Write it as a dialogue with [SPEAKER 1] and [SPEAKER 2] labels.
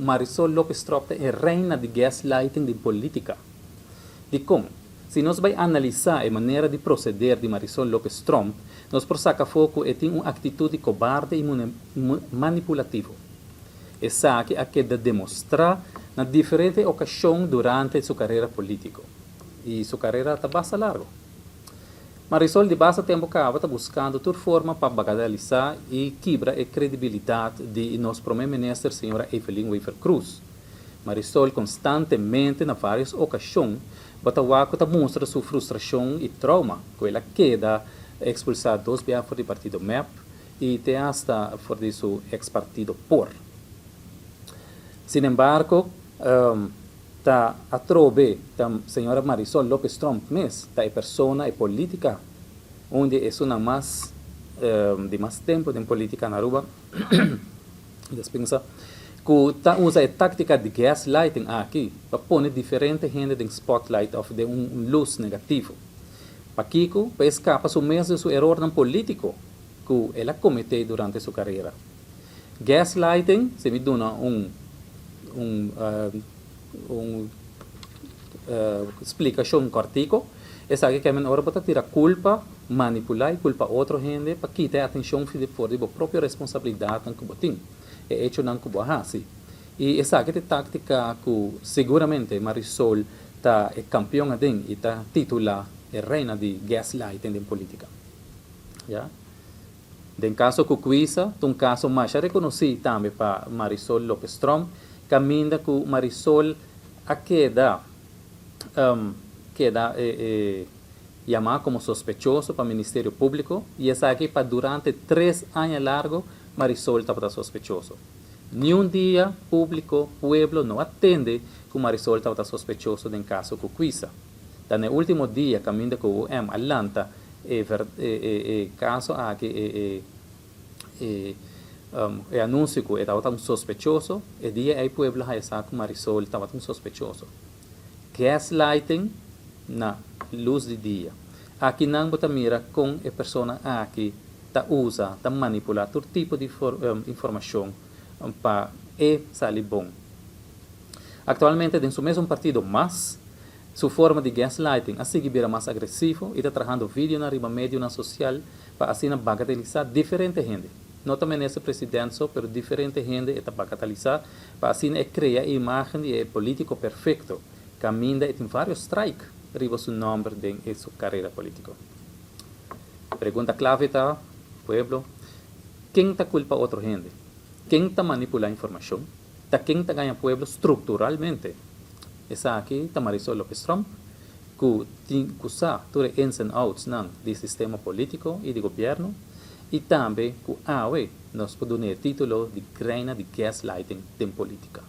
[SPEAKER 1] Marisol Lopez Trump é reina de gaslighting de política. De como? Se nós vai analisar a maneira de proceder de Marisol Lopez Trump, nós por sacar foco e tem uma atitude cobarde e manipulativa. Essa aqui é que de demonstrar na diferente ocasião durante sua carreira política. E sua carreira está bastante larga. Marisol de bastante tempo está buscando toda forma para bagatelizar e quebrar a credibilidade de nosso primeiro-ministro, senhora Evelyn Weaver Cruz. Marisol constantemente, na várias ocasiões, mostra sua frustração e trauma, com ela queda expulsada dos biafos do partido MEP e até hasta fora de seu ex-partido POR. Sin embargo, a trove da senhora Marisol Lopez Trump mesmo, da persona e política, onde é uma mais de mais tempo de política na rua, despensa, que usa a tática de gaslighting aqui para pôr diferente gente em spotlight de luz negativo. Para Kiko, para escapar o mesmo de seu erro no político que ela cometeu durante sua carreira. Gaslighting, se me dá explicação cortico, é sabe que a menor para tirar culpa, manipular e culpa outra gente para quitar a atenção fora de própria responsabilidade que botin. É hecho não que bohasi. E essa é a tática que seguramente Marisol é campeã e está titular é reina de gaslighting em política. Já? Em caso que Cuisa, um caso mais reconhecido também para Marisol Lopez Trump, caminha que Marisol queda chamada como sospechoso para o Ministério Público e essa aqui para durante 3 anos largos Marisol estava sospechoso. Nenhum dia público, pueblo não atende que Marisol estava sospechoso em caso que Cuisa. No último dia, caminha que o Atlanta, caso aqui anúncio que estava um sospechoso, e dia aí pueblo já sabe que Marisol estava um sospechoso. Gaslighting na luz de dia. Aqui não bota mira com a pessoa aqui usa, manipula todo tipo de informação para sair bom. Atualmente, dentro do mesmo partido, mas sua forma de gaslighting assim vira mais agressivo e está trazendo vídeo na riba média na social para assim bagatelizar diferente gente. Não também nesse presidente, mas diferente gente está bagatelizar para assim criar a imagem de político perfeito. Caminha e tem vários strikes riba seu nome em sua carreira política. Pergunta clave está, pueblo, quem está culpa outra gente? Quem está manipulando a informação? Quem está ganhando pueblo estruturalmente? Essa aqui está Marisol Lopez Trump, que tem que usar todos os ins e outs do sistema político e de governo, e também que nós podemos dar título de reina de gaslighting em política.